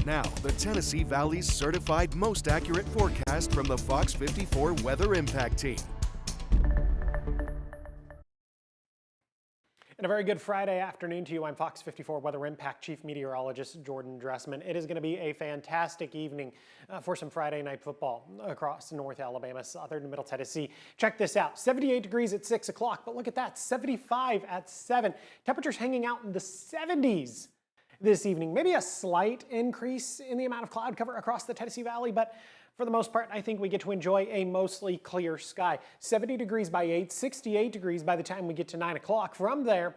Now, the Tennessee Valley's certified most accurate forecast from the Fox 54 Weather Impact Team. And a very good Friday afternoon to you. I'm Fox 54 Weather Impact Chief Meteorologist Jordan Dressman. It is going to be a fantastic evening for some Friday night football across North Alabama, southern and middle Tennessee. Check this out, 78 degrees at 6 o'clock, but look at that, 75 at 7. Temperatures hanging out in the 70s this evening. Maybe a slight increase in the amount of cloud cover across the Tennessee Valley, but for the most part, I think we get to enjoy a mostly clear sky. 70 degrees by 8, 68 degrees by the time we get to 9 o'clock. From there,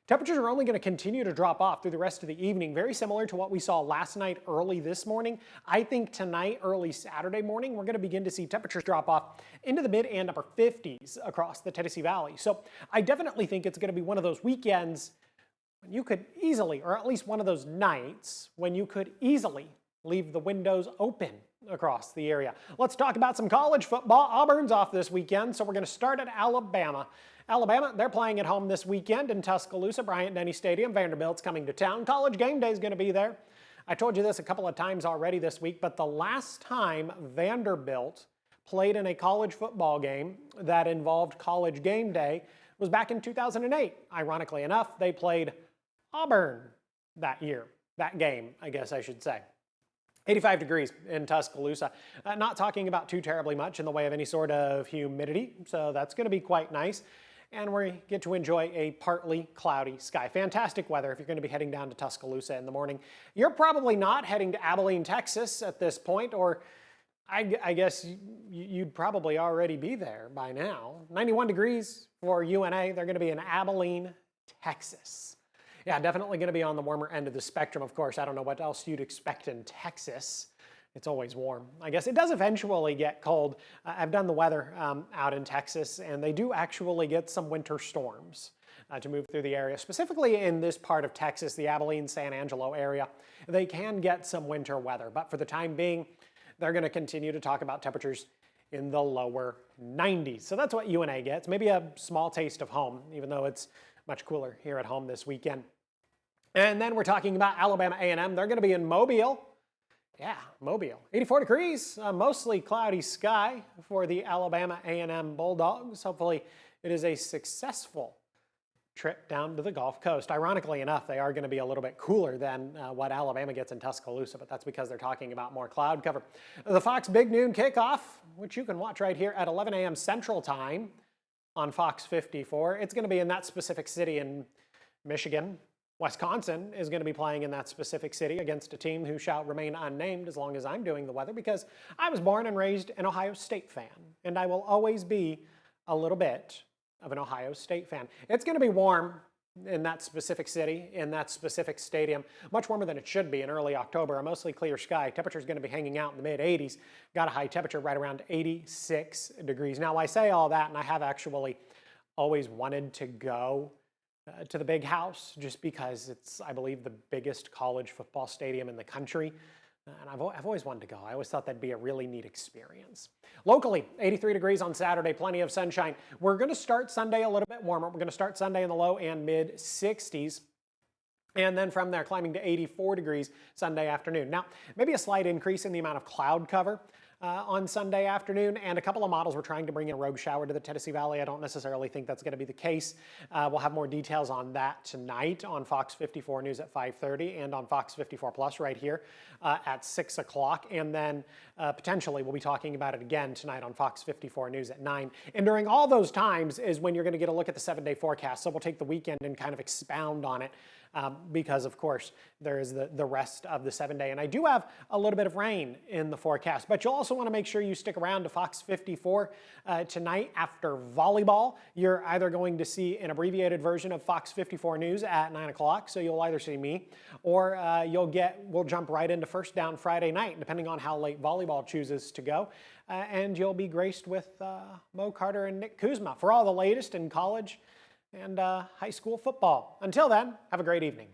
temperatures are only going to continue to drop off through the rest of the evening, very similar to what we saw last night early this morning. I think tonight, early Saturday morning, we're going to begin to see temperatures drop off into the mid and upper 50s across the Tennessee Valley. So I definitely think it's going to be one of those weekends when you could easily, or at least one of those nights, when you could easily leave the windows open across the area. Let's talk about some college football. Auburn's off this weekend, so we're going to start at Alabama. Alabama, they're playing at home this weekend in Tuscaloosa, Bryant-Denny Stadium. Vanderbilt's coming to town. College game day is going to be there. I told you this a couple of times already this week, but the last time Vanderbilt played in a college football game that involved college game day was back in 2008. Ironically enough, they played Auburn that year, that game, I guess I should say. 85 degrees in Tuscaloosa. Not talking about too terribly much in the way of any sort of humidity, so that's going to be quite nice. And we get to enjoy a partly cloudy sky. Fantastic weather if you're going to be heading down to Tuscaloosa in the morning. You're probably not heading to Abilene, Texas at this point, or I guess you'd probably already be there by now. 91 degrees for UNA. They're going to be in Abilene, Texas. Yeah, definitely going to be on the warmer end of the spectrum, of course. I don't know what else you'd expect in Texas. It's always warm. I guess it does eventually get cold. I've done the weather out in Texas, and they do actually get some winter storms to move through the area. Specifically in this part of Texas, the Abilene, San Angelo area, they can get some winter weather. But for the time being, they're going to continue to talk about temperatures in the lower 90s. So that's what UNA gets. Maybe a small taste of home, even though it's much cooler here at home this weekend. And then we're talking about Alabama A&M. They're going to be in Mobile. Yeah, Mobile. 84 degrees, mostly cloudy sky for the Alabama A&M Bulldogs. Hopefully it is a successful trip down to the Gulf Coast. Ironically enough, they are going to be a little bit cooler than what Alabama gets in Tuscaloosa, but that's because they're talking about more cloud cover. The Fox Big Noon Kickoff, which you can watch right here at 11 a.m. Central Time on Fox 54. It's going to be in that specific city in Michigan. Wisconsin is going to be playing in that specific city against a team who shall remain unnamed as long as I'm doing the weather, because I was born and raised an Ohio State fan, and I will always be a little bit of an Ohio State fan. It's going to be warm in that specific city, in that specific stadium, much warmer than it should be in early October. A mostly clear sky. Temperature is going to be hanging out in the mid-80s. Got a high temperature right around 86 degrees. Now, I say all that, and I have actually always wanted to go to the Big House, just because it's, I believe, the biggest college football stadium in the country. And I've always wanted to go. I always thought that'd be a really neat experience. Locally, 83 degrees on Saturday, plenty of sunshine. We're going to start Sunday a little bit warmer. We're going to start Sunday in the low and mid 60s. And then from there, climbing to 84 degrees Sunday afternoon. Now, maybe a slight increase in the amount of cloud cover on Sunday afternoon, and a couple of models were trying to bring in a rogue shower to the Tennessee Valley. I don't necessarily think that's going to be the case. We'll have more details on that tonight on Fox 54 News at 5:30 and on Fox 54 Plus right here at 6 o'clock. And then potentially we'll be talking about it again tonight on Fox 54 News at 9. And during all those times is when you're going to get a look at the 7-day forecast. So we'll take the weekend and kind of expound on it. Because, of course, there is the rest of the 7-day. And I do have a little bit of rain in the forecast. But you'll also want to make sure you stick around to Fox 54 tonight after volleyball. You're either going to see an abbreviated version of Fox 54 News at 9 o'clock, so you'll either see me, or we'll jump right into First Down Friday night, depending on how late volleyball chooses to go. And you'll be graced with Mo Carter and Nick Kuzma for all the latest in college and high school football. Until then, have a great evening.